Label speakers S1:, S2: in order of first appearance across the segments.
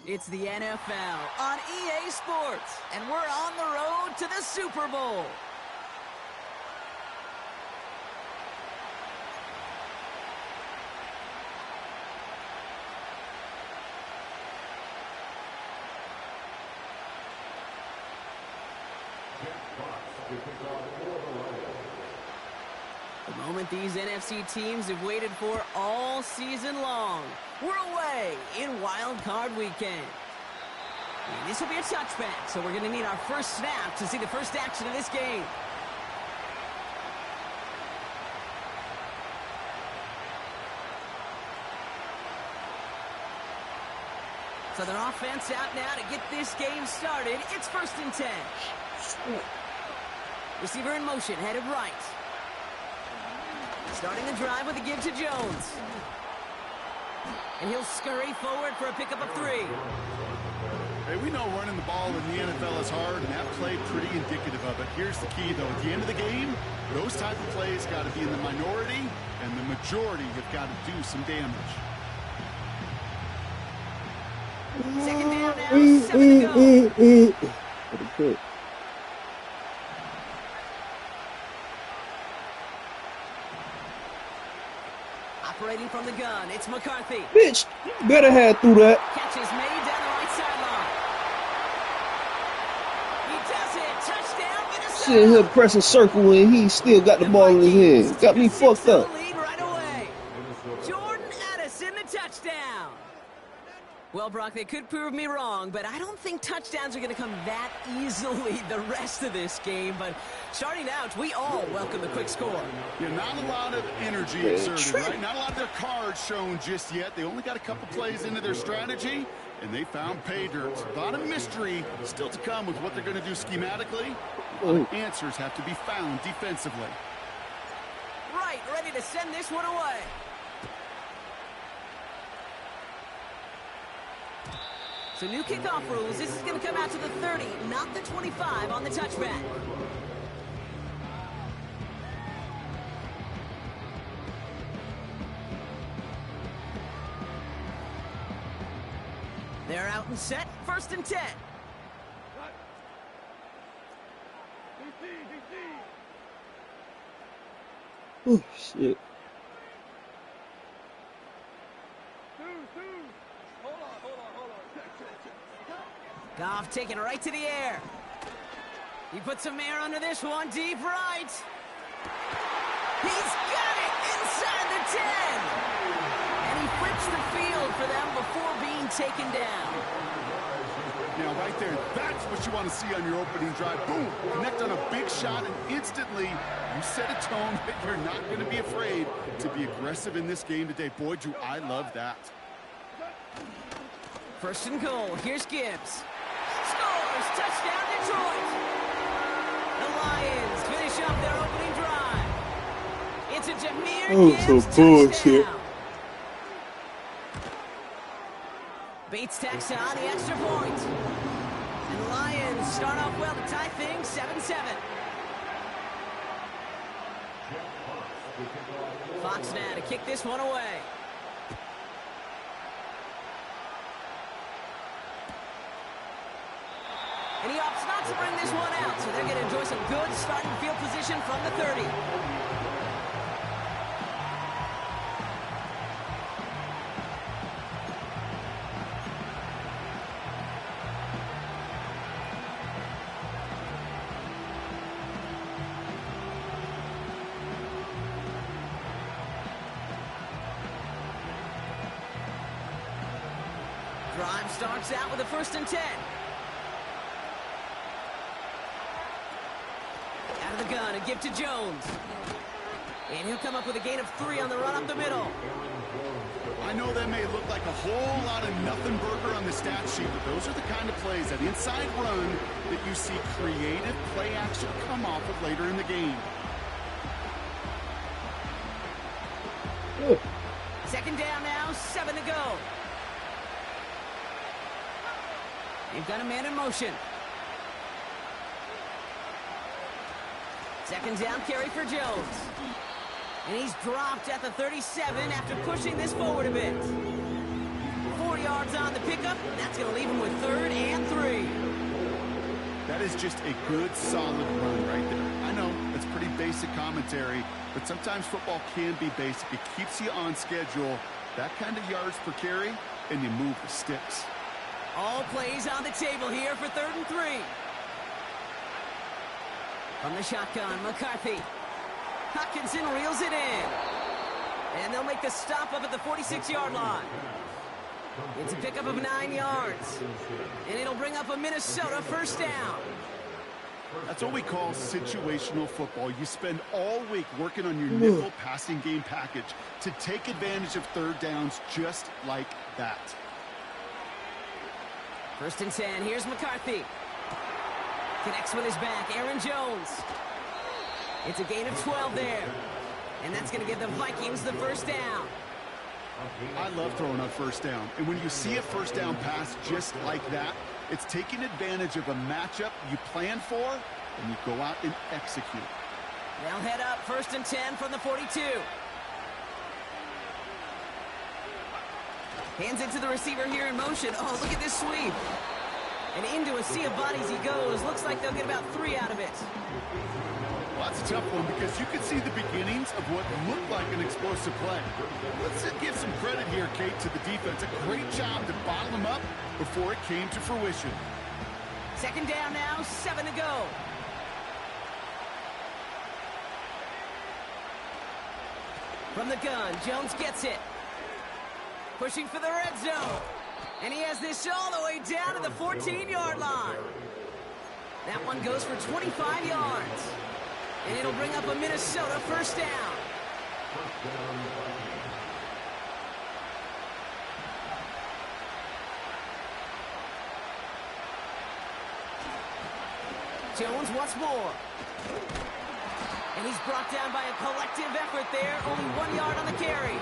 S1: It's the NFL on EA Sports, and we're on the road to the Super Bowl. The moment these NFC teams have waited for all season long. We're away in Wild Card Weekend. And this will be a touchback, so we're going to need our first snap to see the first action of this game. Southern offense out now to get this game started. It's 1st and 10. Receiver in motion, headed right. Starting the drive with a give to Jones. And he'll scurry forward for a pickup of 3.
S2: Hey, we know running the ball in the NFL is hard, and that play pretty indicative of it. Here's the key, though. At the end of the game, those type of plays got to be in the minority, and the majority have got to do some damage.
S1: Second down now, 7 to go. Operating from the gun, it's McCarthy.
S3: Bitch, you better have through that.
S1: Catch is made down the right sideline. He does it. Touchdown, Minnesota.
S3: Sitting here pressing circle and he still got the ball in his hand. Got me fucked up.
S1: Lead right away. Jordan Addison, the touchdown. Well, Brock, they could prove me wrong, but I don't think touchdowns are going to come that easily the rest of this game. But starting out, we all welcome the quick score.
S2: Yeah, not a lot of energy exerted, right? Not a lot of their cards shown just yet. They only got a couple plays into their strategy, and they found pay dirt. A lot of mystery still to come with what they're going to do schematically. A lot of answers have to be found defensively.
S1: Right, ready to send this one away. So new kickoff rules. This is going to come out to the 30, not the 25 on the touchback. They're out and set. 1st and 10.
S3: Oh, shit.
S1: Goff taking it right to the air. He puts some air under this one, deep right. He's got it inside the 10. And he flips the field for them before being taken down.
S2: Now, right there, that's what you want to see on your opening drive. Boom! Connect on a big shot, and instantly you set a tone that you're not going to be afraid to be aggressive in this game today. Boy, do I love that.
S1: 1st and goal. Here's Gibbs. Scores! Touchdown, Detroit! The Lions finish up their opening drive. It's a Jahmyr Gibbs touchdown. Bates tacks on the extra point. And the Lions start off well to tie things 7-7. Fox now to kick this one away. And he opts not to bring this one out, so they're going to enjoy some good starting field position from the 30. Drive starts out with a 1st and 10. Out of the gun, a give to Jones. And he'll come up with a gain of 3 on the run up the middle.
S2: I know that may look like a whole lot of nothing burger on the stat sheet, but those are the kind of plays, that inside run, that you see creative play action come off of later in the game.
S1: Second down now, 7 to go. They've got a man in motion. Second down carry for Jones. And he's dropped at the 37 after pushing this forward a bit. 4 4 yards on the pickup. That's going to leave him with 3rd and 3.
S2: That is just a good, solid run right there. I know it's pretty basic commentary, but sometimes football can be basic. It keeps you on schedule. That kind of yards per carry, and you move the sticks.
S1: All plays on the table here for 3rd and 3. From the shotgun, McCarthy. Hockenson reels it in. And they'll make the stop up at the 46-yard line. It's a pickup of 9 yards. And it'll bring up a Minnesota 1st down.
S2: That's what we call situational football. You spend all week working on your nickel passing game package to take advantage of 3rd downs just like that.
S1: 1st and 10. Here's McCarthy. Connects with his back. Aaron Jones. It's a gain of 12 there. And that's going to give the Vikings the 1st down.
S2: I love throwing on 1st down. And when you see a 1st down pass just like that, it's taking advantage of a matchup you plan for, and you go out and execute.
S1: They'll head up 1st and 10 from the 42. Hands it to the receiver here in motion. Oh, look at this sweep. And into a sea of bodies he goes. Looks like they'll get about 3 out of it.
S2: Well, that's a tough one because you can see the beginnings of what looked like an explosive play. Let's give some credit here, Kate, to the defense. A great job to bottle them up before it came to fruition.
S1: 2nd down now, 7 to go. From the gun, Jones gets it. Pushing for the red zone. And he has this all the way down to the 14-yard line. That one goes for 25 yards. And it'll bring up a Minnesota 1st down. Jones once more. And he's brought down by a collective effort there. Only 1 yard on the carry.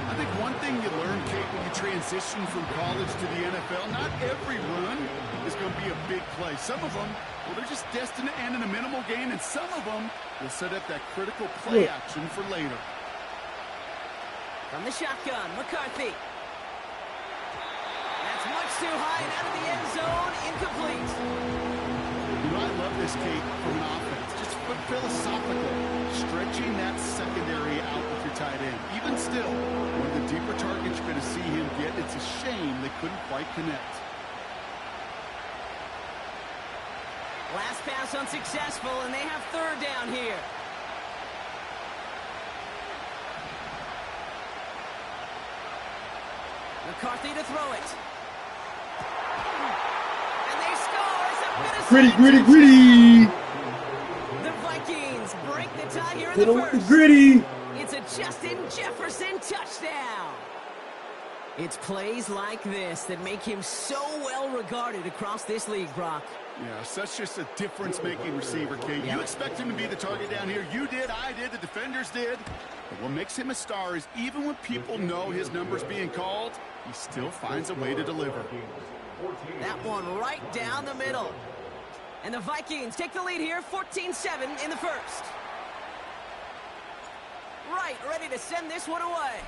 S2: I think one thing you learn, Kate, when you transition from college to the NFL, not every run is going to be a big play. Some of them, well, they're just destined to end in a minimal gain, and some of them will set up that critical play action for later.
S1: From the shotgun, McCarthy. That's much too high and out of the end zone. Incomplete.
S2: You know, I love this, Kate, from an offense. Just philosophical, stretching that secondary out with your tight end. Even still, one of the deeper targets you're going to see him get. It's a shame they couldn't quite connect.
S1: Last pass unsuccessful, and they have 3rd down here. McCarthy to throw it. And they score. It's a Minnesota
S3: Gritty.
S1: The Vikings break the tie here in
S3: Hit
S1: the
S3: him with the
S1: 1st.
S3: gritty.
S1: It's a Justin Jefferson touchdown. It's plays like this that make him so well regarded across this league, Brock.
S2: Yeah, such just a difference-making receiver, Kate. You expect him to be the target down here. You did, I did, the defenders did. But what makes him a star is even when people know his number's being called, he still finds a way to deliver.
S1: That one right down the middle. And the Vikings take the lead here, 14-7 in the 1st. Right, ready to send this one away.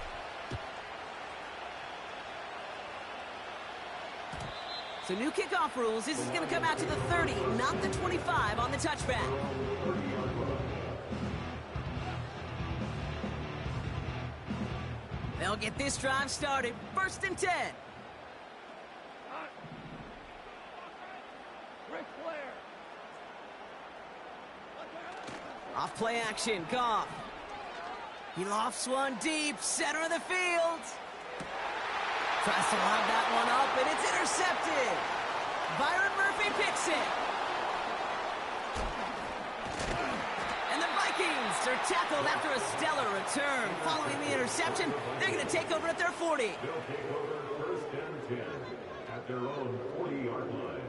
S1: So new kickoff rules. This is going to come out to the 30, not the 25 on the touchback. They'll get this drive started. 1st and 10. Off play action, Goff. He lofts one deep, center of the field. Tries to lob that one up, and it's intercepted. Byron Murphy picks it. And the Vikings are tackled after a stellar return. Following the interception, they're going to take over at their 40.
S4: They'll take over 1st and 10 at their own 40-yard line.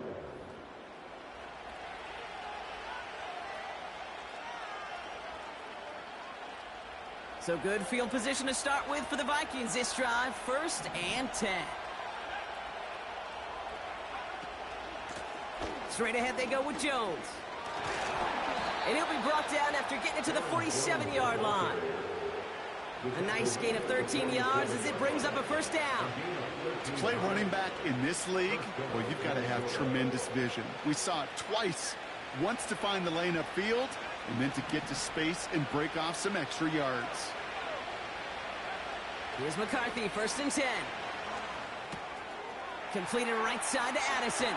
S1: So good field position to start with for the Vikings this drive. 1st and 10. Straight ahead they go with Jones. And he'll be brought down after getting it to the 47-yard line. A nice gain of 13 yards as it brings up a first down.
S2: To play running back in this league, well, you've got to have tremendous vision. We saw it twice. Once to find the lane upfield, and then to get to space and break off some extra yards.
S1: Here's McCarthy, 1st and 10. Completed right side to Addison.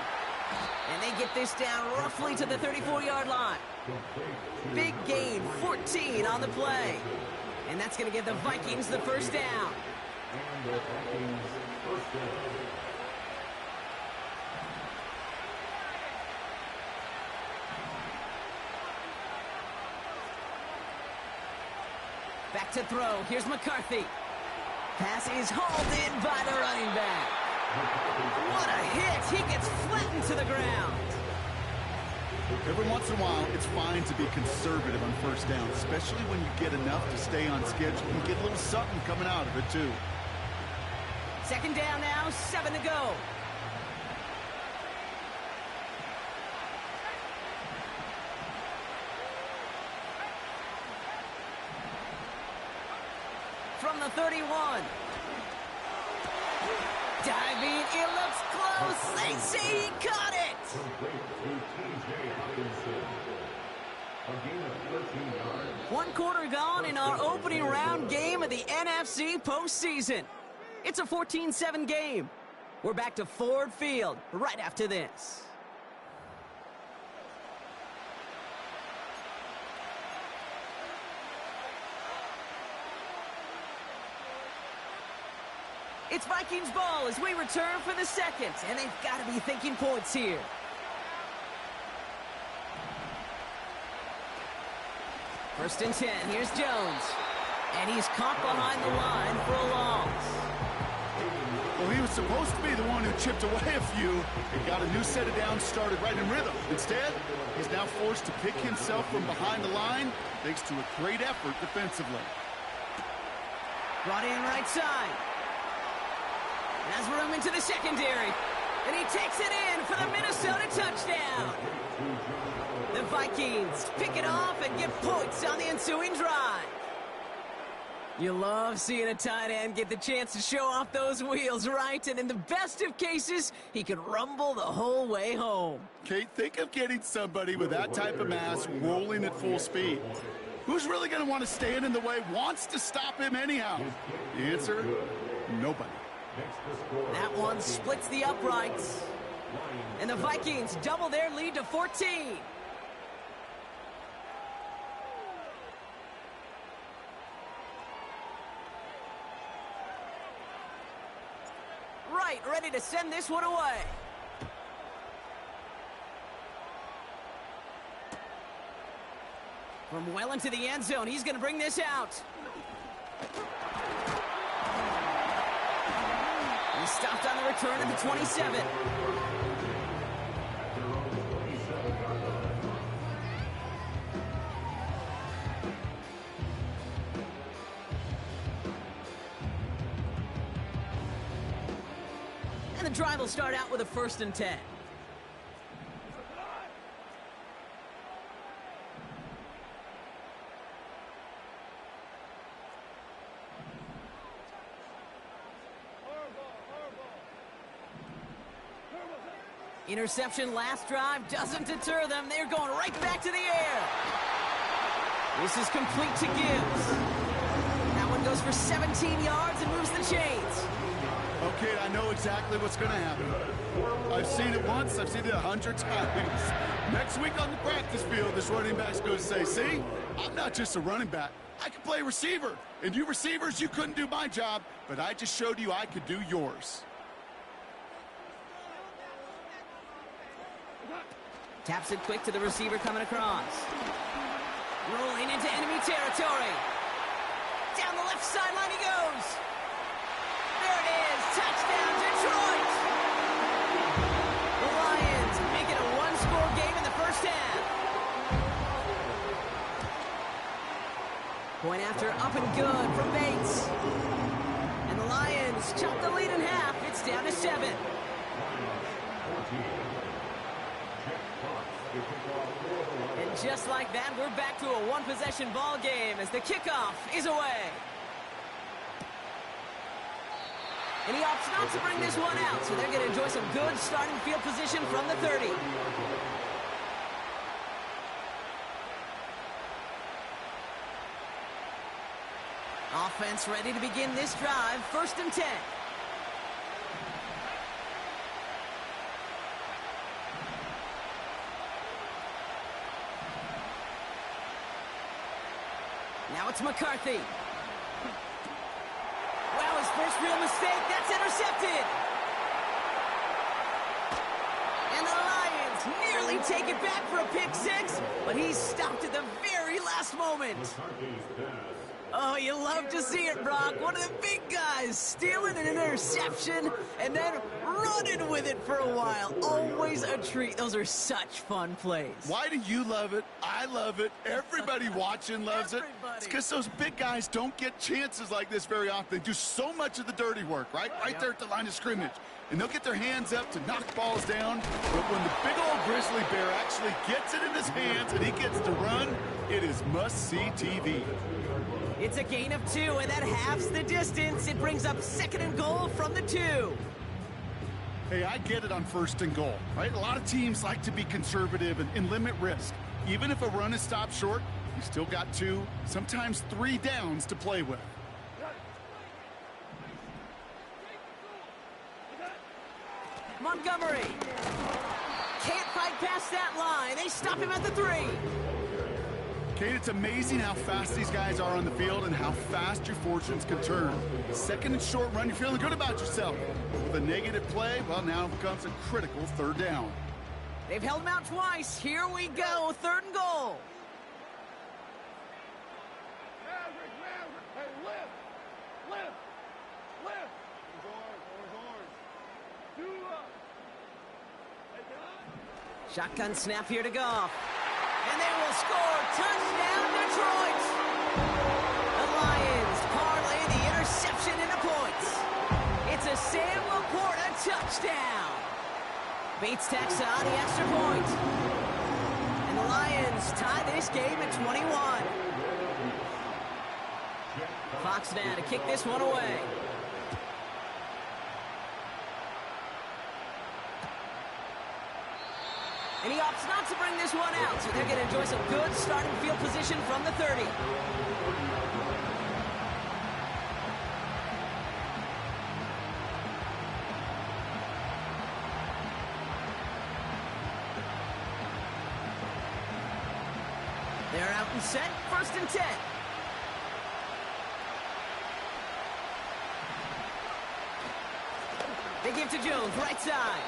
S1: And they get this down roughly to the 34-yard line. Big gain, 14 on the play. And that's going to give the Vikings the first down.
S4: And the Vikings first down.
S1: Back to throw. Here's McCarthy. Pass is hauled in by the running back. What a hit. He gets flattened to the ground.
S2: Every once in a while, it's fine to be conservative on first down, especially when you get enough to stay on schedule and get a little something coming out of it, too.
S1: 2nd down now, 7 to go. From the 31. Diving, it looks close. They say he caught it. One quarter gone in our opening round game of the NFC postseason. It's a 14-7 game. We're back to Ford Field right after this. It's Vikings ball as we return for the 2nd, and they've got to be thinking points here. First and 10, here's Jones. And he's caught behind the line for a loss.
S2: Well, he was supposed to be the one who chipped away a few and got a new set of downs started right in rhythm. Instead, he's now forced to pick himself from behind the line thanks to a great effort defensively.
S1: Brought in right side. Has room into the secondary. And he takes it in for the Minnesota touchdown. The Vikings pick it off and get points on the ensuing drive. You love seeing a tight end get the chance to show off those wheels, right? And in the best of cases, he can rumble the whole way home.
S2: Kate, think of getting somebody with that type of mass rolling at full speed. Who's really going to want to stand in the way, wants to stop him anyhow? The answer, nobody.
S1: That one splits the uprights. And the Vikings double their lead to 14. Right, ready to send this one away. From well into the end zone, he's going to bring this out. He stopped on the return at the 27. And the drive will start out with a 1st and 10. Interception last drive doesn't deter them. They're going right back to the air. This is complete to Gibbs. That one goes for 17 yards and moves the chains.
S2: Okay, I know exactly what's going to happen. I've seen it once. I've seen it 100 times. Next week on the practice field, this running back's going to say, see, I'm not just a running back. I can play receiver. And you receivers, you couldn't do my job, but I just showed you I could do yours.
S1: Taps it quick to the receiver coming across. Rolling into enemy territory. Down the left sideline he goes. There it is. Touchdown, Detroit. The Lions make it a one-score game in the first half. Point after up and good from Bates. And the Lions chop the lead in half. It's down to 7. And just like that, we're back to a one-possession ball game as the kickoff is away. And he opts not to bring this one out, so they're going to enjoy some good starting field position from the 30. Offense ready to begin this drive. 1st and 10. Now it's McCarthy. Wow, his first real mistake. That's intercepted. And the Lions nearly take it back for a pick 6, but he's stopped at the very last moment. Oh, you love to see it, Brock. One of the big guys stealing an interception and then running with it for a while. Always a treat. Those are such fun plays.
S2: Why do you love it? I love it. Everybody watching loves it. It's because those big guys don't get chances like this very often. They do so much of the dirty work, right? Right there at the line of scrimmage. And they'll get their hands up to knock balls down. But when the big old grizzly bear actually gets it in his hands and he gets to run, it is must-see TV.
S1: It's a gain of 2, and that halves the distance. It brings up 2nd and goal from the 2.
S2: Hey, I get it on 1st and goal, right? A lot of teams like to be conservative and limit risk. Even if a run is stopped short, you still got 2, sometimes 3 downs to play with.
S1: Montgomery can't fight past that line. They stop him at the 3.
S2: Kate, it's amazing how fast these guys are on the field and how fast your fortunes can turn. 2nd and short run, you're feeling good about yourself. With a negative play, well, now comes a critical 3rd down.
S1: They've held him out twice. Here we go, 3rd and goal. Shotgun snap here to Goff. And they will score. Touchdown, Detroit. The Lions parlay the interception into points. It's a Sam Laporta touchdown. Bates tacks on the extra point. And the Lions tie this game at 21. Fox now to kick this one away. And he opts not to bring this one out, so they're going to enjoy some good starting field position from the 30. They're out and set, 1st and 10. They give to Jones, right side.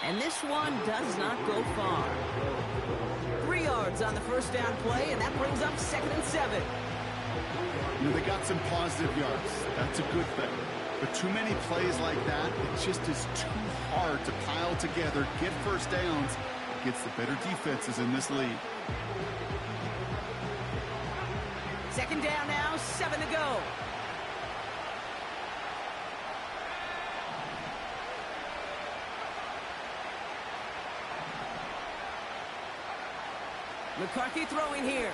S1: And this one does not go far. 3 yards on the 1st down play, and that brings up 2nd and 7.
S2: You know, they got some positive yards. That's a good thing. But too many plays like that, it just is too hard to pile together, get 1st downs against the better defenses in this league.
S1: 2nd down now, 7 to go. McCarthy throwing here.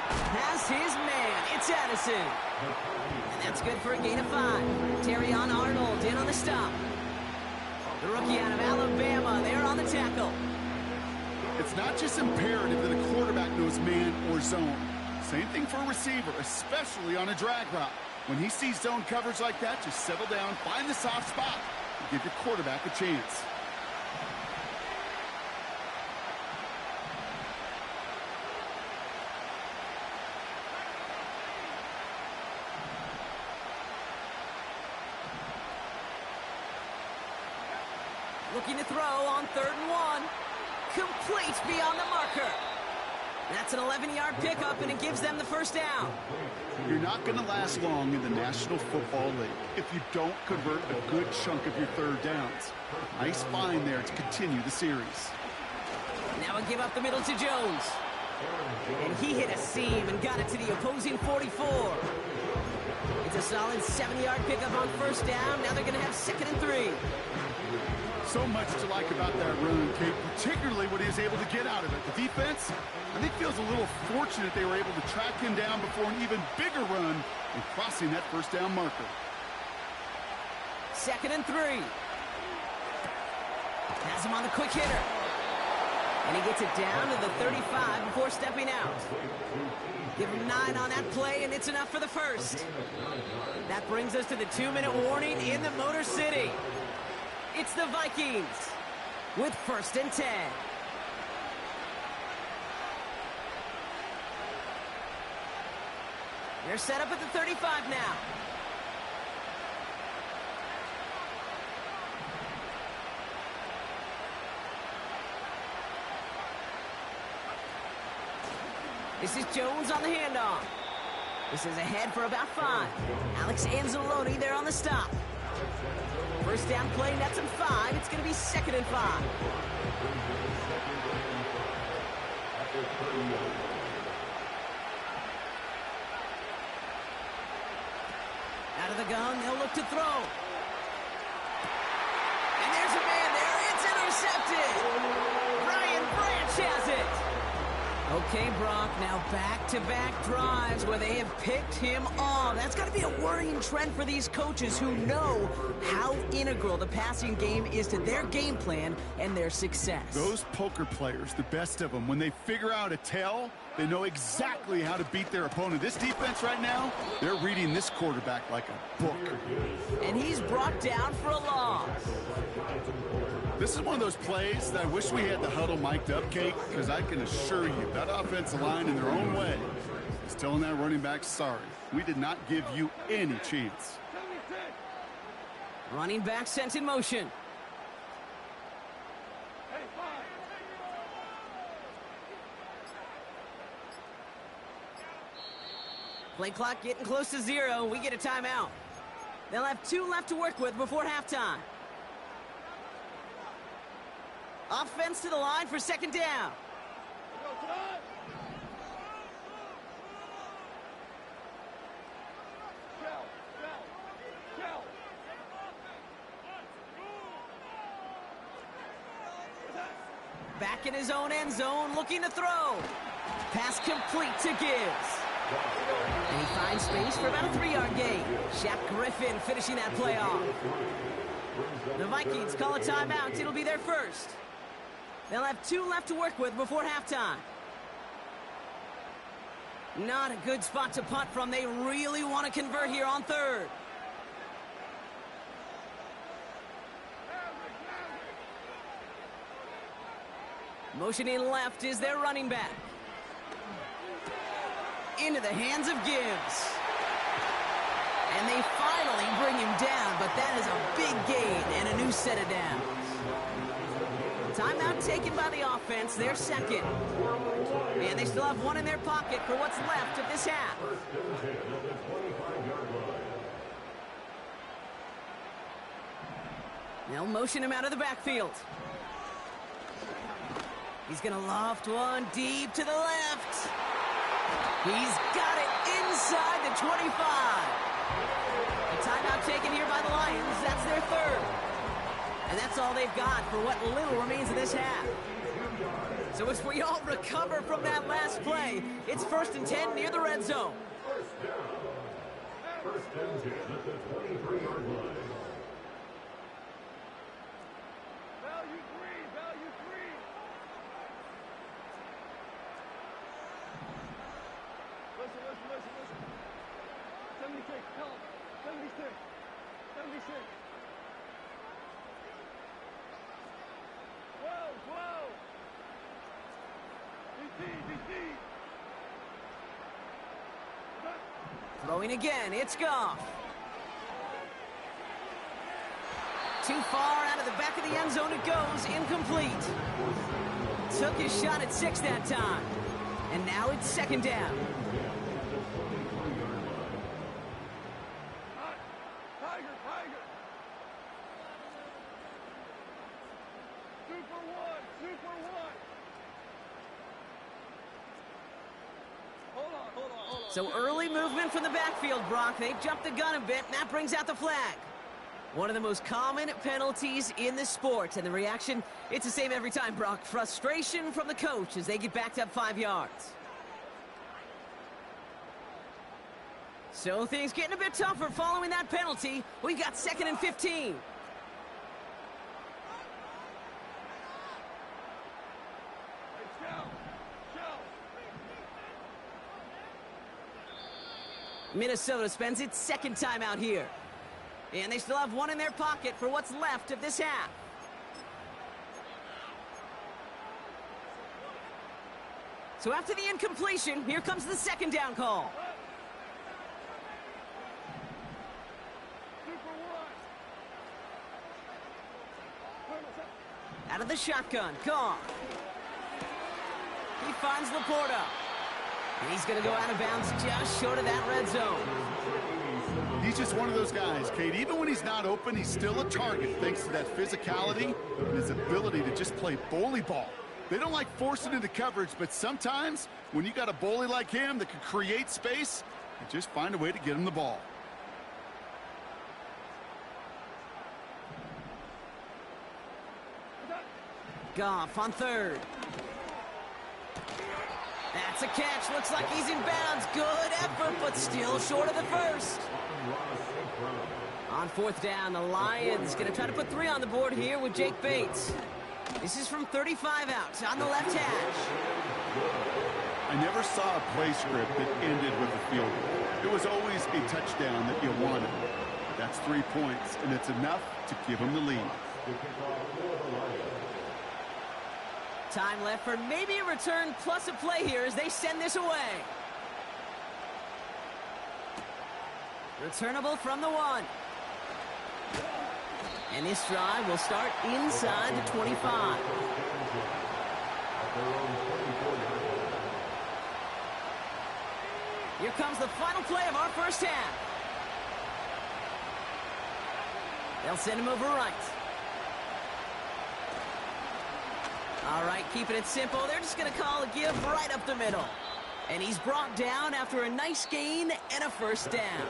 S1: Has his man. It's Addison. And that's good for a gain of 5. Terrion Arnold in on the stop. The rookie out of Alabama there on the tackle.
S2: It's not just imperative that a quarterback knows man or zone. Same thing for a receiver, especially on a drag route. When he sees zone coverage like that, just settle down, find the soft spot, and give your quarterback a chance.
S1: Looking to throw on 3rd and 1. Complete beyond the marker. That's an 11-yard pickup, and it gives them the 1st down.
S2: You're not going to last long in the National Football League if you don't convert a good chunk of your 3rd downs. Nice find there to continue the series.
S1: Now a give up the middle to Jones. And he hit a seam and got it to the opposing 44. It's a solid 7-yard pickup on 1st down. Now they're going to have 2nd and 3.
S2: So much to like about that run, Kate, particularly what he was able to get out of it. The defense, I think, feels a little fortunate they were able to track him down before an even bigger run and crossing that 1st down marker.
S1: 2nd and 3. Has him on the quick hitter. And he gets it down to the 35 before stepping out. Give him 9 on that play, and it's enough for the first. That brings us to the 2-minute warning in the Motor City. It's the Vikings with 1st and 10. They're set up at the 35 now. This is Jones on the handoff. This is ahead for about 5. Alex Anzalone there on the stop. First down play, nets him 5. It's going to be 2nd and 5. Out of the gun, they'll look to throw. And there's a man there. It's intercepted. Brian Branch has it. Okay, Brock, now back-to-back drives where they have picked him off. That's got to be a worrying trend for these coaches who know how integral the passing game is to their game plan and their success.
S2: Those poker players, the best of them, when they figure out a tell, they know exactly how to beat their opponent. This defense right now, they're reading this quarterback like a book.
S1: And he's brought down for a loss.
S2: This is one of those plays that I wish we had the huddle mic'd up, Kate, because I can assure you that offensive line in their own way is telling that running back, sorry, we did not give you any chance.
S1: Running back sent in motion. Play clock getting close to 0. We get a timeout. They'll have 2 left to work with before halftime. Offense to the line for 2nd down. Back in his own end zone, looking to throw. Pass complete to Gibbs. And he finds space for about a 3-yard gain. Shaq Griffin finishing that play off. The Vikings call a timeout. It'll be their first. They'll have 2 left to work with before halftime. Not a good spot to punt from. They really want to convert here on 3rd. Motioning left is their running back. Into the hands of Gibbs. And they finally bring him down, but that is a big gain and a new set of downs. Timeout taken by the offense, their 2nd. And they still have 1 in their pocket for what's left of this half. They'll motion him out of the backfield. He's going to loft one deep to the left. He's got it inside the 25. A timeout taken here by the Lions. That's their 3rd. And that's all they've got for what little remains of this half. So as we all recover from that last play, it's 1st and 10 near the red zone.
S4: First and 10 at the 23-yard line.
S5: Value three. Listen. 76, tell him. 76. 76. 12. DC.
S1: Throwing again, it's Goff. Too far out of the back of the end zone it goes, incomplete. Took his shot at 6 that time. And now it's 2nd down.
S5: Tiger. 2 for 1. Hold on.
S1: So early movement from the backfield, Brock. They jumped the gun a bit, and that brings out the flag. One of the most common penalties in the sport. And the reaction, it's the same every time, Brock. Frustration from the coach as they get backed up 5 yards. So things getting a bit tougher following that penalty. We've got 2nd and 15. Minnesota spends its 2nd time out here. And they still have one in their pocket for what's left of this half. So after the incompletion, here comes the 2nd down call. Out of the shotgun, Goff. He finds Laporta. And he's going to go out of bounds just short of that red zone.
S2: He's just one of those guys, Kate. Even when he's not open, he's still a target thanks to that physicality and his ability to just play bully ball. They don't like forcing into coverage, but sometimes when you got a bully like him that can create space, you just find a way to get him the ball.
S1: Goff on 3rd. That's a catch. Looks like he's in bounds. Good effort, but still short of the 1st. On 4th down, the Lions going to try to put 3 on the board here with Jake Bates. This is from 35 out on the left hash.
S2: I never saw a play script that ended with a field goal. It was always a touchdown that you wanted. That's 3 points, and it's enough to give them the lead.
S1: Time left for maybe a return plus a play here as they send this away. Returnable from the 1. And this drive will start inside the 25. Here comes the final play of our first half. They'll send him over right. All right, keeping it simple. They're just going to call a give right up the middle. And he's brought down after a nice gain and a 1st down.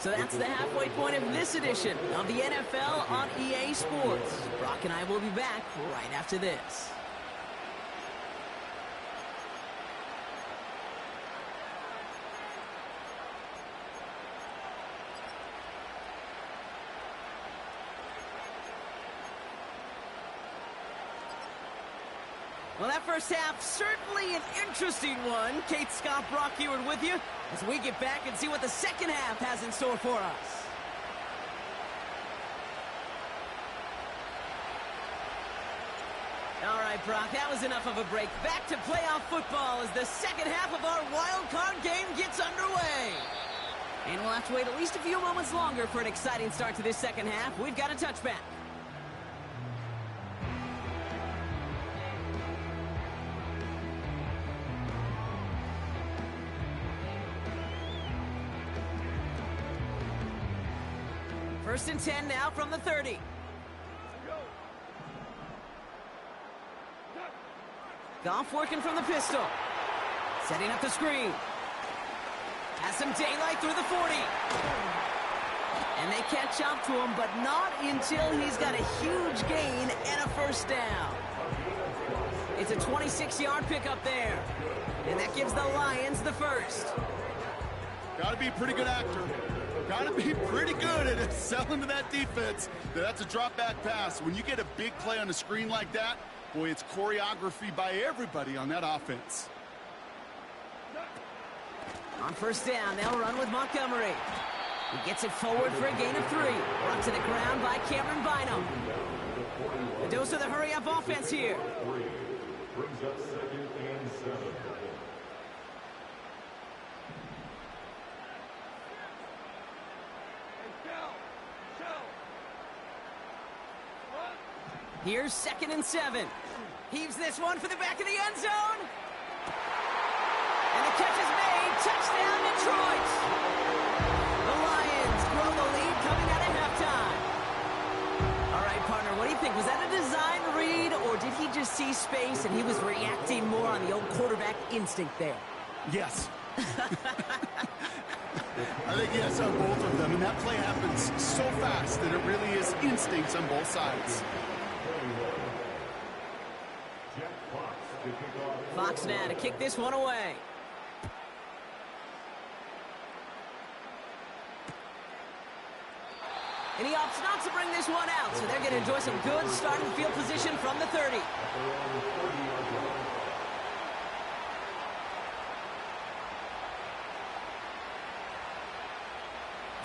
S1: So that's the halfway point of this edition of the NFL on EA Sports. Brock and I will be back right after this. Well, that first half, certainly an interesting one. Kate, Scott, Brock Heward with you as we get back and see what the 2nd half has in store for us. All right, Brock, that was enough of a break. Back to playoff football as the 2nd half of our wild card game gets underway. And we'll have to wait at least a few moments longer for an exciting start to this 2nd half. We've got a touchback. First and 10 now from the 30. Goff working from the pistol. Setting up the screen. Has some daylight through the 40. And they catch up to him, but not until he's got a huge gain and a 1st down. It's a 26-yard pickup there. And that gives the Lions the 1st.
S2: Got to be a pretty good actor. Got to be pretty good at selling to that defense. That's a drop-back pass. When you get a big play on the screen like that, boy, it's choreography by everybody on that offense.
S1: On 1st down, they'll run with Montgomery. He gets it forward for a gain of 3. Brought to the ground by Cameron Bynum. The dose of the hurry-up offense here.
S4: Brings up 2nd and 7.
S1: Here's 2nd and 7. Heaves this one for the back of the end zone. And the catch is made. Touchdown, Detroit. The Lions grow the lead coming out of halftime. All right, partner, what do you think? Was that a design read, or did he just see space and he was reacting more on the old quarterback instinct there?
S2: Yes. I think yes on both of them, and that play happens so fast that it really is instincts on both sides.
S1: Fox now to kick this one away. And he opts not to bring this one out, so they're going to enjoy some good starting field position from the 30.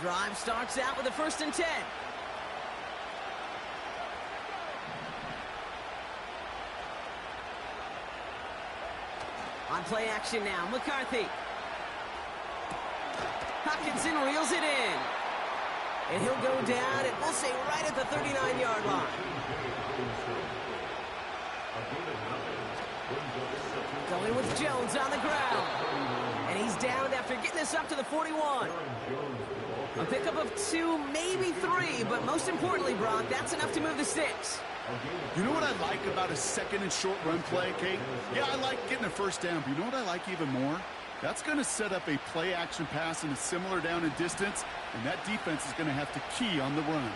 S1: Drive starts out with a 1st and 10. On play action now, McCarthy. Hockenson reels it in. And he'll go down, and we'll say right at the 39-yard line. Going with Jones on the ground. And he's downed after getting this up to the 41. A pickup of 2, maybe 3, but most importantly, Brock, that's enough to move the sticks.
S2: You know what I like about a 2nd and short run play, Kate? Yeah, I like getting a 1st down, but you know what I like even more? That's going to set up a play-action pass in a similar down and distance, and that defense is going to have to key on the run.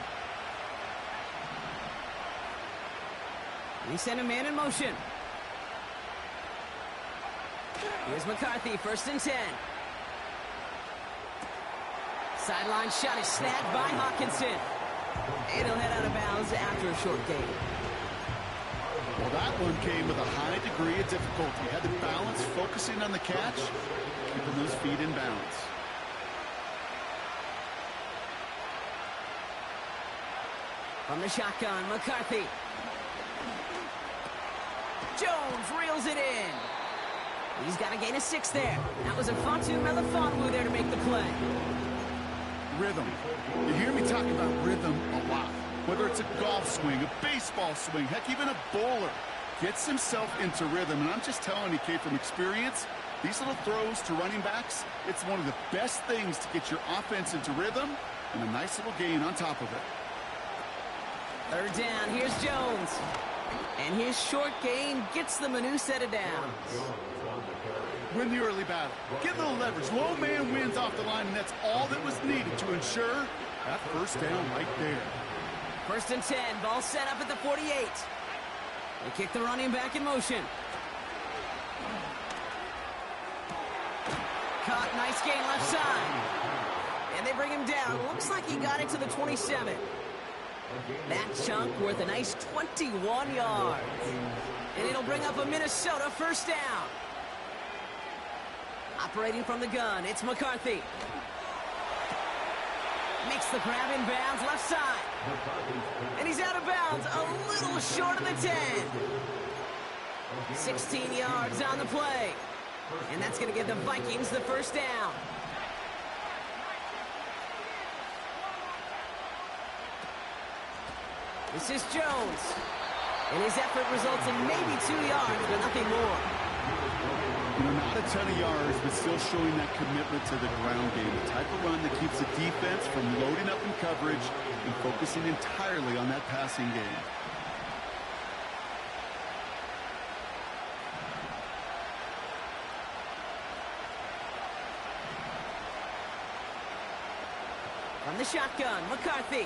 S1: We send a man in motion. Here's McCarthy, 1st and 10. Sideline shot is snagged by Hockenson. And he'll head out of bounds after a short gain.
S2: Well, that one came with a high degree of difficulty. Had to balance focusing on the catch, keeping those feet in bounds.
S1: From the shotgun, McCarthy. Jones reels it in. He's got to gain a 6 there. That was a Fatu Melifonwu there to make the play.
S2: Rhythm. You hear me talk about rhythm a lot. Whether it's a golf swing, a baseball swing, heck, even a bowler gets himself into rhythm. And I'm just telling you, Kate, from experience, these little throws to running backs, it's one of the best things to get your offense into rhythm and a nice little gain on top of it.
S1: 3rd down, here's Jones. And his short gain gets them a new set of downs.
S2: Win the early battle. Get a little leverage. Low man wins off the line, and that's all that was needed to ensure that 1st down right there.
S1: 1st and 10, ball set up at the 48. They kick the running back in motion. Caught, nice gain left side. And they bring him down. Looks like he got it to the 27. That chunk worth a nice 21 yards. And it'll bring up a Minnesota 1st down. Operating from the gun, it's McCarthy. Makes the grab in bounds, left side. And he's out of bounds, a little short of the 10. 16 yards on the play. And that's going to give the Vikings the 1st down. This is Jones. And his effort results in maybe 2 yards, but nothing more.
S2: You know, not a ton of yards, but still showing that commitment to the ground game. The type of run that keeps the defense from loading up in coverage and focusing entirely on that passing game.
S1: From the shotgun, McCarthy.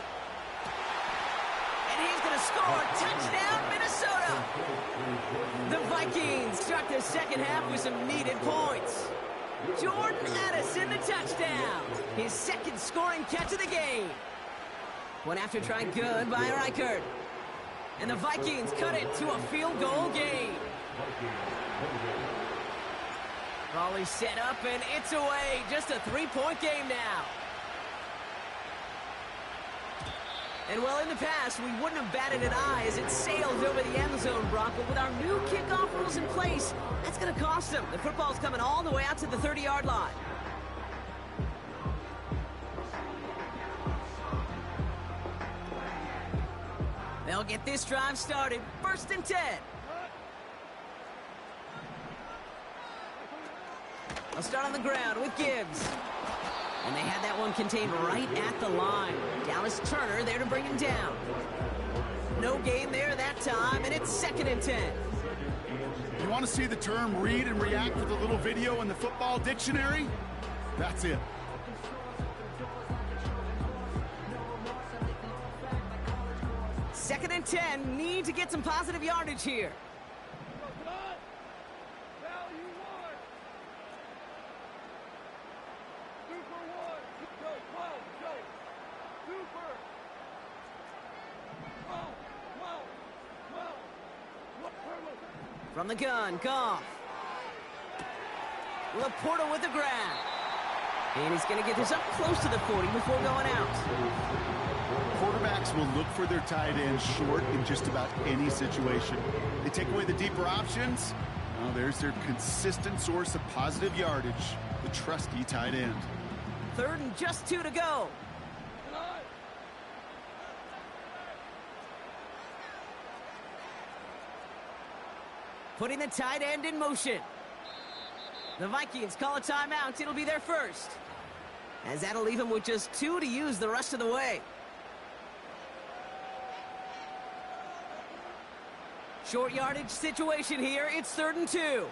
S1: And he's going to score. Touchdown, Minnesota. The Vikings start their 2nd half with some needed points. Jordan Addison, the touchdown. His 2nd scoring catch of the game. One after try good by Reichert. And the Vikings cut it to a field goal game. Volley set up, and it's away. Just a 3-point game now. And well, in the past, we wouldn't have batted an eye as it sailed over the end zone, Brock. But with our new kickoff rules in place, that's going to cost them. The football's coming all the way out to the 30-yard line. They'll get this drive started. 1st and 10. They'll start on the ground with Gibbs. And they had that one contained right at the line. Dallas Turner there to bring him down. No gain there that time, and it's 2nd and 10.
S2: You want to see the term read and react with a little video in the football dictionary? That's it.
S1: Second and 10, need to get some positive yardage here. From the gun, Goff. Laporta with the grab. And he's going to get this up close to the 40 before going out.
S2: Quarterbacks will look for their tight end short in just about any situation. They take away the deeper options. Well, there's their consistent source of positive yardage, the trusty tight end.
S1: 3rd and just 2 to go. Putting the tight end in motion. The Vikings call a timeout. It'll be their first. As that'll leave him with just 2 to use the rest of the way. Short yardage situation here. It's 3rd and 2.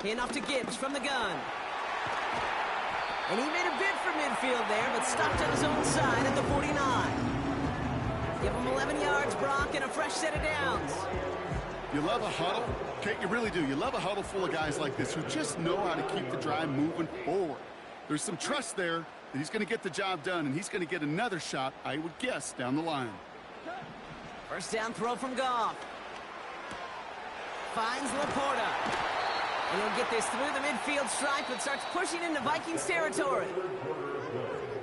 S1: Hand off to Gibbs from the gun. And he made a bid for midfield there, but stopped on his own side at the 49. Give him 11 yards, Brock, and a fresh set of downs.
S2: You love a huddle? Okay, you really do. You love a huddle full of guys like this who just know how to keep the drive moving forward. There's some trust there that he's going to get the job done, and he's going to get another shot, I would guess, down the line.
S1: First down throw from Goff. Finds Laporta. And he'll get this through the midfield stripe and starts pushing into Vikings territory.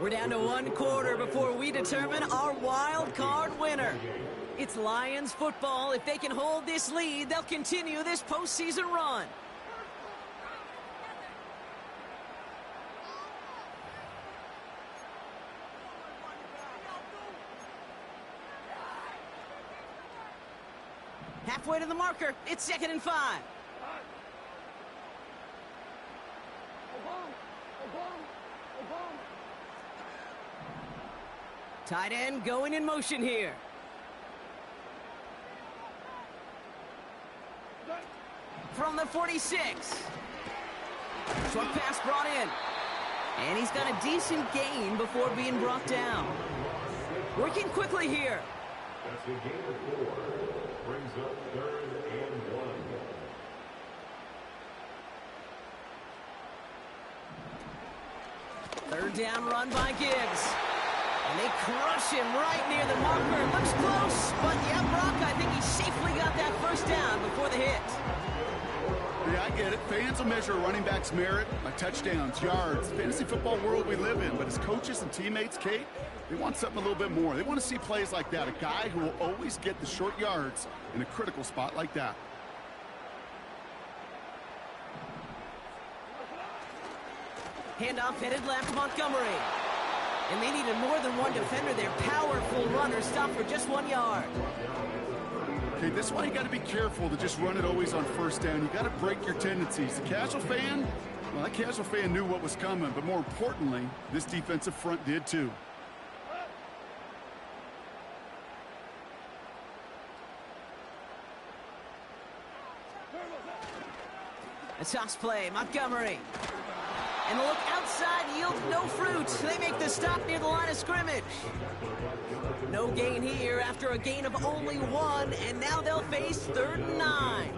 S1: We're down to 1 quarter before we determine our wild card winner. It's Lions football. If they can hold this lead, they'll continue this postseason run. Halfway to the marker. It's 2nd and 5. Tight end going in motion here. From the 46. Short pass brought in. And he's got a decent gain before being brought down. Working quickly here.
S4: That's a gain of 4. Brings up 3rd and 1.
S1: Third down run by Gibbs. And they crush him right near the marker. Looks close, but yeah, Brock, I think he safely got that first down before the hit.
S2: Yeah, I get it. Fans will measure a running back's merit by touchdowns, yards, fantasy football world we live in. But as coaches and teammates, Kate, they want something a little bit more. They want to see plays like that. A guy who will always get the short yards in a critical spot like that.
S1: Handoff headed left, Montgomery. And they needed more than one defender there. Powerful runner, stopped for just 1 yard.
S2: Okay, this is why you got to be careful to just run it always on first down. You got to break your tendencies. The casual fan, well, that casual fan knew what was coming, but more importantly, this defensive front did too.
S1: A toss play, Montgomery. And the look outside yields no fruit. They make the stop near the line of scrimmage. No gain here after a gain of only 1, and now they'll face 3rd and 9.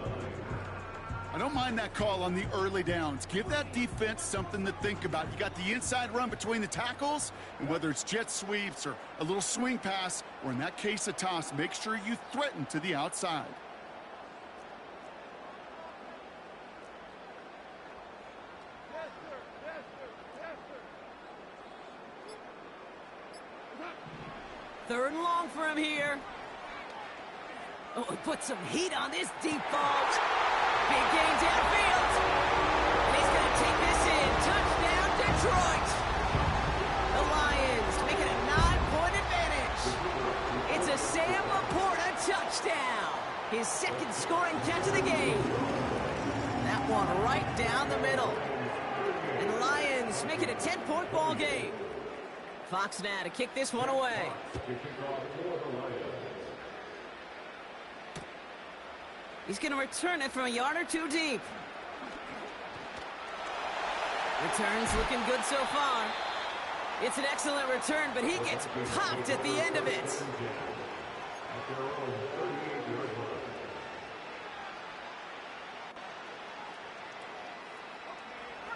S2: I don't mind that call on the early downs. Give that defense something to think about. You got the inside run between the tackles, and whether it's jet sweeps or a little swing pass, or in that case a toss, make sure you threaten to the outside.
S1: Third and long for him here. Oh, he put some heat on this deep ball. Big gain downfield. And he's going to take this in. Touchdown, Detroit. The Lions make it a 9-point advantage. It's a Sam Laporta touchdown. His 2nd scoring catch of the game. That one right down the middle. And the Lions make it a 10-point ball game. Fox now to kick this one away. He's going to return it from a yard or 2 deep. Return's looking good so far. It's an excellent return, but he gets popped at the end of it.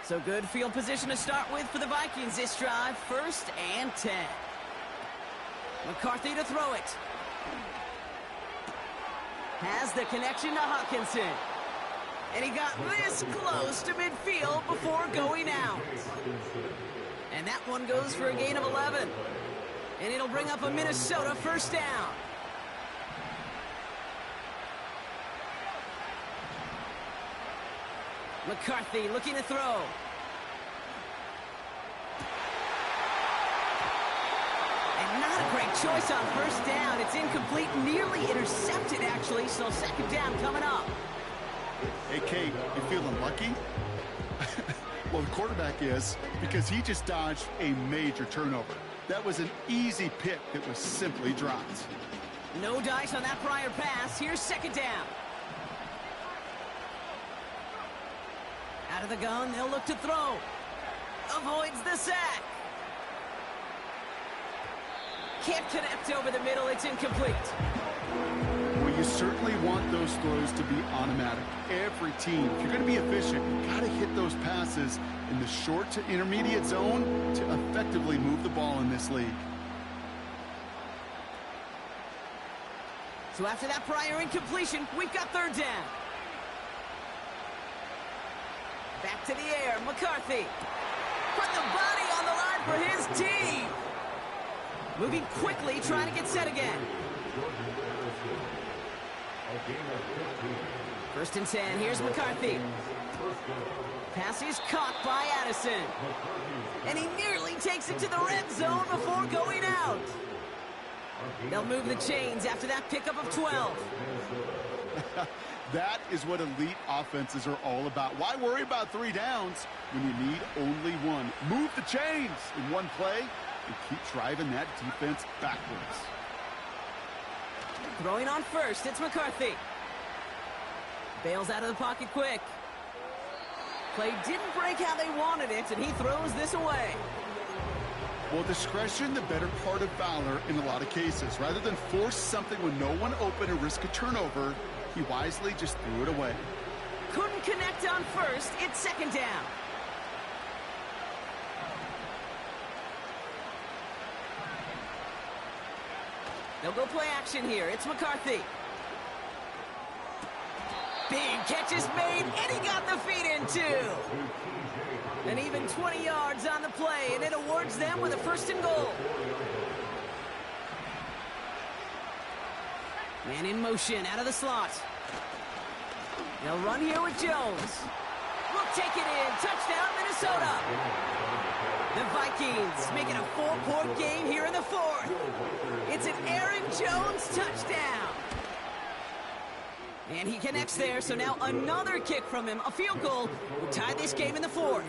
S1: So good field position to start with for the Vikings this drive. 1st and 10. McCarthy to throw it. Has the connection to Hawkinson. And he got this close to midfield before going out. And that one goes for a gain of 11. And it'll bring up a Minnesota first down. McCarthy looking to throw. And not a great choice on first down. It's incomplete, nearly intercepted actually, so second down coming up.
S2: Hey, Kate, you feeling lucky? Well, the quarterback is, because he just dodged a major turnover. That was an easy pick that was simply dropped.
S1: No dice on that prior pass. Here's second down. Out of the gun, they'll look to throw. Avoids the sack. Can't connect over the middle. It's incomplete.
S2: Well, you certainly want those throws to be automatic. Every team, if you're going to be efficient, you got to hit those passes in the short to intermediate zone to effectively move the ball in this league.
S1: So after that prior incompletion, we've got third down. Back to the air, McCarthy. Put the body on the line for his team. Moving quickly, trying to get set again. First and 10, here's McCarthy. Pass is caught by Addison. And he nearly takes it to the red zone before going out. They'll move the chains after that pickup of 12.
S2: That is what elite offenses are all about. Why worry about 3 downs when you need only one? Move the chains in one play and keep driving that defense backwards.
S1: Throwing on first, it's McCarthy. Bails out of the pocket quick. Play didn't break how they wanted it, and he throws this away.
S2: Well, discretion, the better part of valor in a lot of cases. Rather than force something when no one open and risk a turnover, he wisely just threw it away.
S1: Couldn't connect on first. It's second down. They'll go play action here. It's McCarthy. Big catch is made, and he got the feet in too. And even 20 yards on the play, and it awards them with a first and goal. Man in motion, out of the slot. They'll run here with Jones. Will take it in. Touchdown, Minnesota. The Vikings making a 4-point game here in the fourth. It's an Aaron Jones touchdown. And he connects there, so now another kick from him. A field goal will tie this game in the fourth.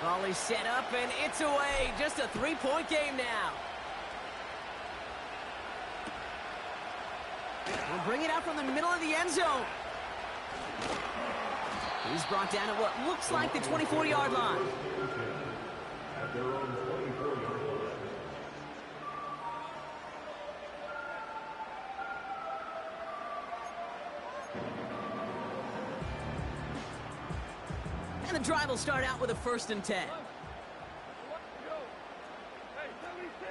S1: Volley set up, and it's away. Just a 3-point game now. We'll bring it out from the middle of the end zone. He's brought down at what looks like the 24-yard line.
S4: At their own 24-yard line.
S1: And the drive will start out with a first and 10.
S5: Hey, 76!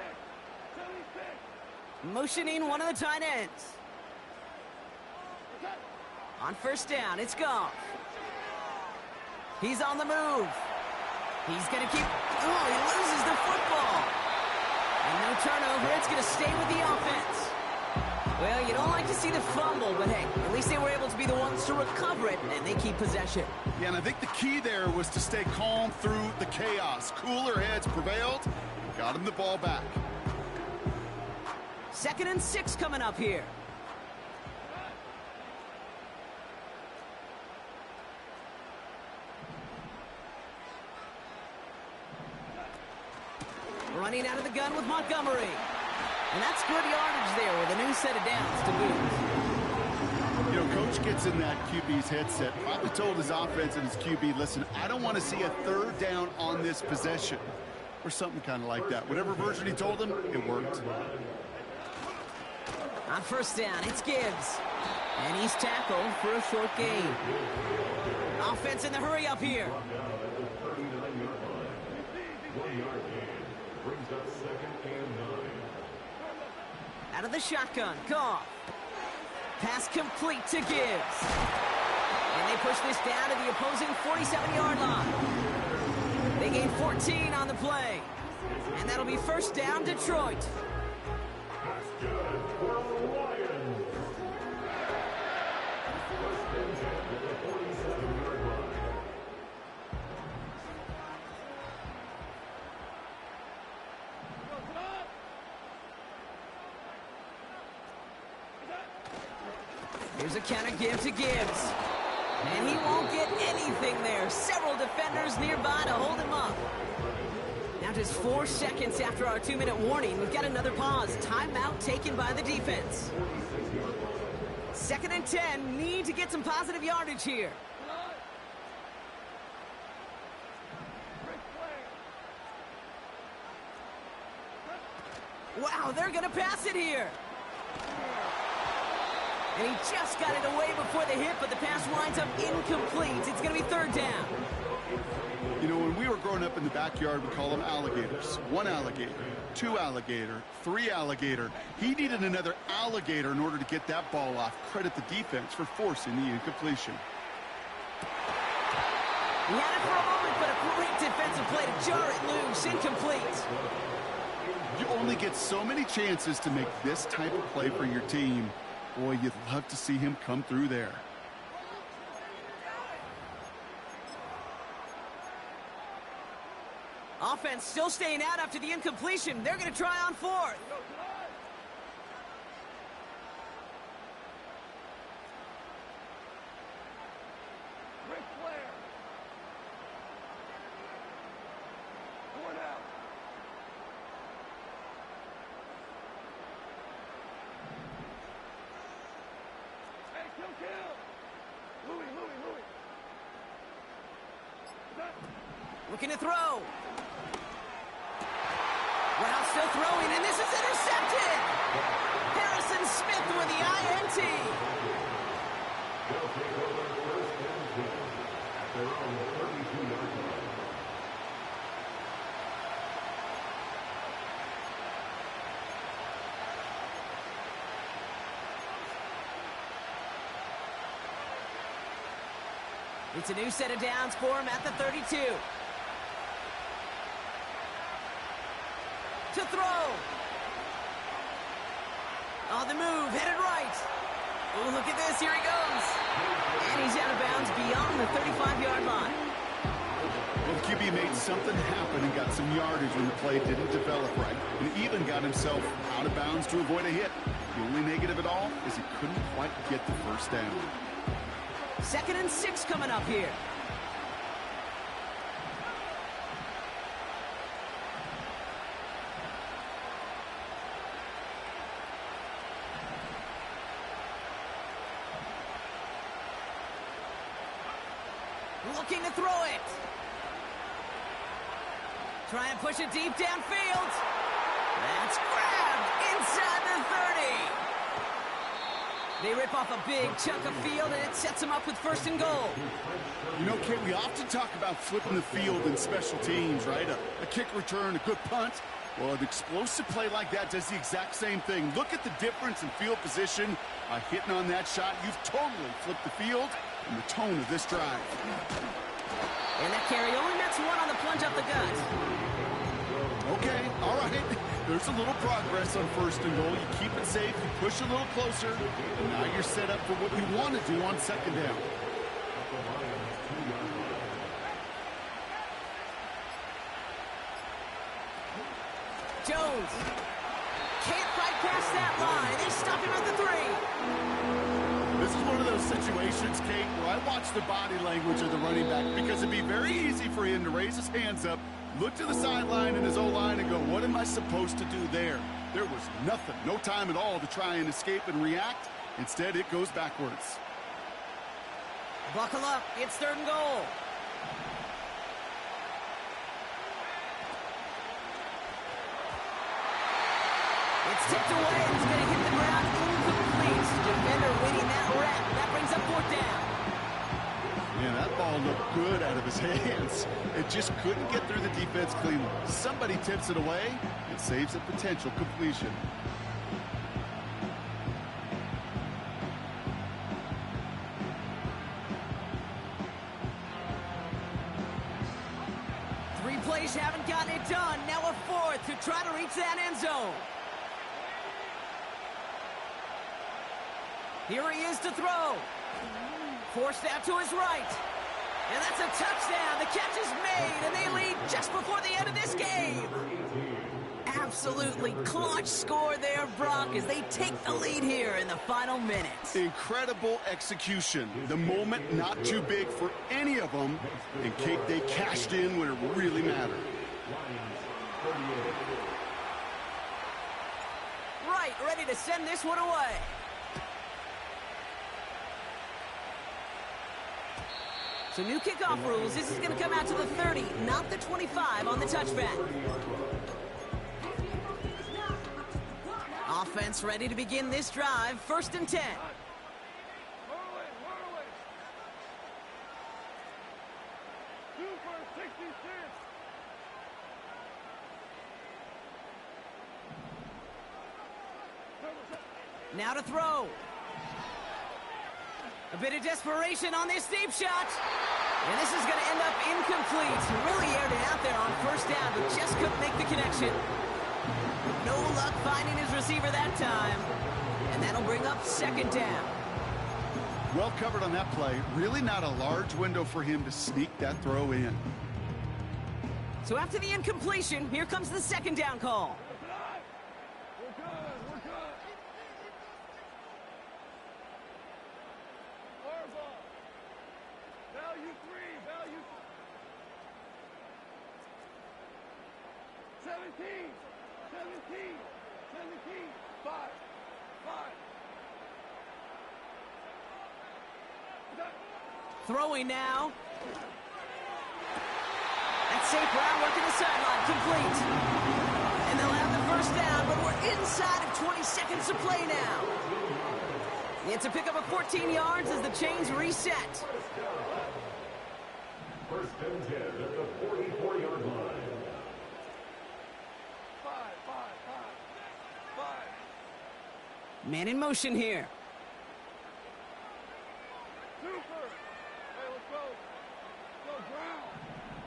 S5: 76!
S1: Motioning one of the tight ends. On first down, it's Goff. He's on the move. He's going to keep... Oh, he loses the football. And no turnover. It's going to stay with the offense. Well, you don't like to see the fumble, but hey, at least they were able to be the ones to recover it, and they keep possession.
S2: Yeah, and I think the key there was to stay calm through the chaos. Cooler heads prevailed. Got him the ball back.
S1: 2nd and 6 coming up here. Running out of the gun with Montgomery. And that's good yardage there with a new set of downs to boot.
S2: You know, Coach gets in that QB's headset, probably told his offense and his QB, listen, I don't want to see a 3rd down on this possession. or something kind of like that. Whatever version he told him, it worked.
S1: On first down, it's Gibbs. And he's tackled for a short gain. Offense in the hurry up here.
S4: 1 yard gain. Brings up 2nd and 9.
S1: Out of the shotgun, Goff. Pass complete to Gibbs. And they push this down to the opposing 47-yard line. They gain 14 on the play. And that'll be first down, Detroit.
S4: That's good for the Lions. First and 10 at the 47-yard line.
S1: Here's a counter give to Gibbs. And he won't get anything there. Several defenders nearby to hold him up. Now just 4 seconds after our 2-minute warning, we've got another pause. Timeout taken by the defense. 2nd and 10, need to get some positive yardage here. Wow, they're going to pass it here. And he just got it away before the hit, but the pass winds up incomplete. It's going to be 3rd down.
S2: You know, when we were growing up in the backyard, we call them alligators. 1 alligator, 2 alligator, 3 alligator. He needed another alligator in order to get that ball off. Credit the defense for forcing the incompletion.
S1: He had it for a moment, but a great defensive play to jar it loose. Incomplete.
S2: You only get so many chances to make this type of play for your team. Boy, you'd love to see him come through there.
S1: Offense still staying out after the incompletion. They're going to try on 4th.
S5: Ric Flair. 4 down. Hey, kill. Louis.
S1: Looking to throw. Well, still throwing, and this is intercepted. Harrison Smith with the INT.
S4: They'll take over 1st and 10 at their own 32-yard line.
S1: It's a new set of downs for him at the 32. To throw. On the move, headed right. Oh, look at this, here he goes. And he's out of bounds beyond the 35-yard line.
S2: Well, the QB made something happen and got some yardage when the play didn't develop right. And even got himself out of bounds to avoid a hit. The only negative at all is he couldn't quite get the first down.
S1: 2nd and 6 coming up here. Looking to throw it. Try and push it deep downfield. That's grabbed inside the 30. They rip off a big chunk of field, and it sets them up with 1st and goal.
S2: You know, Kate, we often talk about flipping the field in special teams, right? A kick return, a good punt. Well, an explosive play like that does the exact same thing. Look at the difference in field position. By hitting on that shot, you've totally flipped the field and the tone of this drive.
S1: And that carry only nets 1 on the plunge up the gut.
S2: Okay, all right. There's a little progress on 1st and goal. You keep it safe, you push a little closer, and now you're set up for what you want to do on 2nd down.
S1: Jones can't fight past that line. They stop him at the 3.
S2: This is one of those situations, Kate, where I watch the body language of the running back because it'd be very easy for him to raise his hands up, look to the sideline in his O-line and go, what am I supposed to do there? There was nothing, no time at all to try and escape and react. Instead, it goes backwards.
S1: Buckle up. It's 3rd and goal. It's tipped away and it's going to hit the ground incomplete. Defender winning that rep. That brings up 4th down.
S2: Yeah, that ball looked good out of his hands. It just couldn't get through the defense cleanly. Somebody tips it away. It saves a potential completion.
S1: Three plays haven't gotten it done. Now a 4th to try to reach that end zone. Here he is to throw. Forced out to his right. And that's a touchdown. The catch is made, and they lead just before the end of this game. Absolutely clutch score there, Brock, as they take the lead here in the final minutes.
S2: Incredible execution. The moment not too big for any of them, and Kate, they cashed in when it really mattered.
S1: Right, ready to send this one away. So new kickoff rules. This is going to come out to the 30, not the 25 on the touchback. Offense ready to begin this drive. 1st and 10.
S5: Super 66.
S1: Now to throw. A bit of desperation on this deep shot. And this is going to end up incomplete. Really aired it out there on 1st down, but just couldn't make the connection. No luck finding his receiver that time. And that'll bring up 2nd down.
S2: Well covered on that play. Really not a large window for him to sneak that throw in.
S1: So after the incompletion, here comes the 2nd down call.
S5: We're good. We're good. Harbaugh. Value 3. Value 17. 17. 17. 5. 5.
S1: Throwing now. That's safe route working the sideline. Complete. And they'll have the 1st down, but we're inside of 20 seconds to play now. It's a pickup of 14 yards as the chains reset.
S4: 1st and 10 at the 44-yard line.
S5: 5. 5. 5. 5.
S1: Man in motion here.
S5: Super. Hey, let's go. Go ground.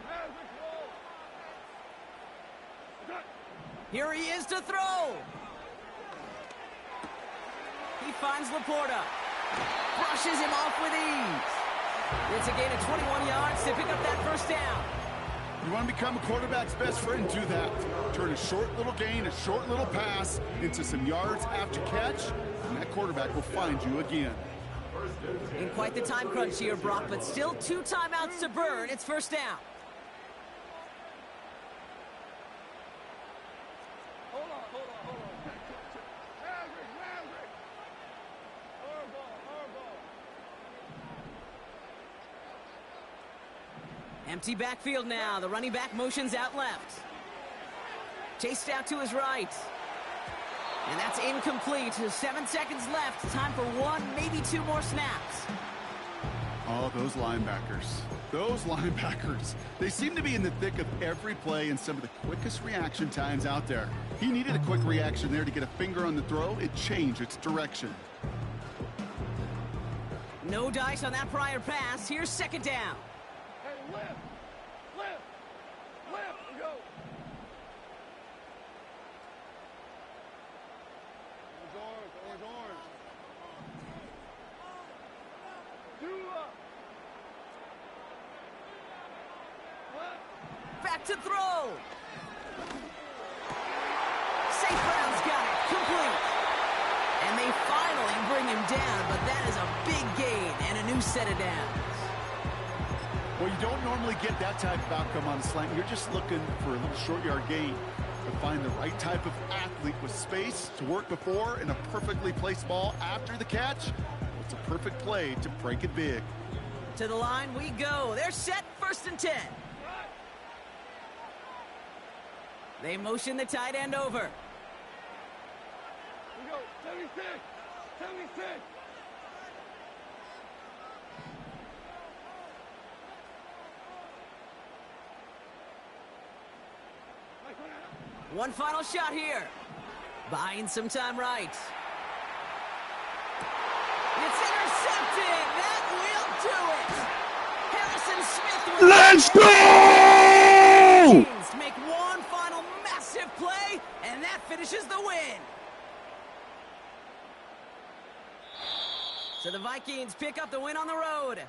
S5: Magic roll.
S1: Here he is to throw. He finds Laporta. Brushes him off with ease. It's a gain of 21 yards to pick up that 1st down.
S2: You want to become a quarterback's best friend, do that. Turn a short little gain, a short little pass into some yards after catch, and that quarterback will find you again.
S1: In quite the time crunch here, Brock, but still 2 timeouts to burn. It's 1st down.
S5: Hold on. Magic. Harbaugh.
S1: Empty backfield now. The running back motions out left. Chased out to his right. And that's incomplete. 7 seconds left. Time for 1, maybe 2 more snaps.
S2: Oh, those linebackers. They seem to be in the thick of every play and some of the quickest reaction times out there. He needed a quick reaction there to get a finger on the throw. It changed its direction.
S1: No dice on that prior pass. Here's 2nd down.
S5: Hey, lift. Go. Orange. Dula.
S1: Back to throw. Safe Brown's got it. Complete. And they finally bring him down, but that is a big gain and a new set of downs.
S2: Well, you don't normally get that type of outcome on a slant. You're just looking for a little short yard gain. To find the right type of athlete with space to work before and a perfectly placed ball after the catch, it's a perfect play to break it big.
S1: To the line we go. They're set. 1st and 10. They motion the tight end over.
S5: We go. 76. 76.
S1: One final shot here. Buying some time right. It's intercepted. That will do it. Harrison Smith with
S3: Let's go!
S1: Vikings to make one final massive play, and that finishes the win. So the Vikings pick up the win on the road.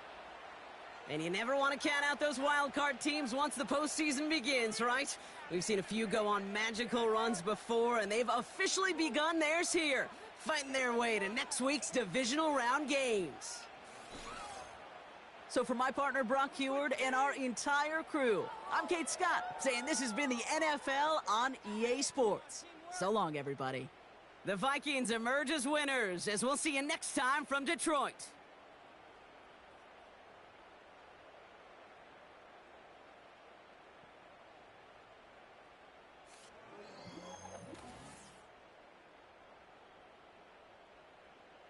S1: And you never want to count out those wild card teams once the postseason begins, right? We've seen a few go on magical runs before, and they've officially begun theirs here, fighting their way to next week's divisional round games. So for my partner Brock Heward and our entire crew, I'm Kate Scott, saying this has been the NFL on EA Sports. So long, everybody. The Vikings emerge as winners, as we'll see you next time from Detroit.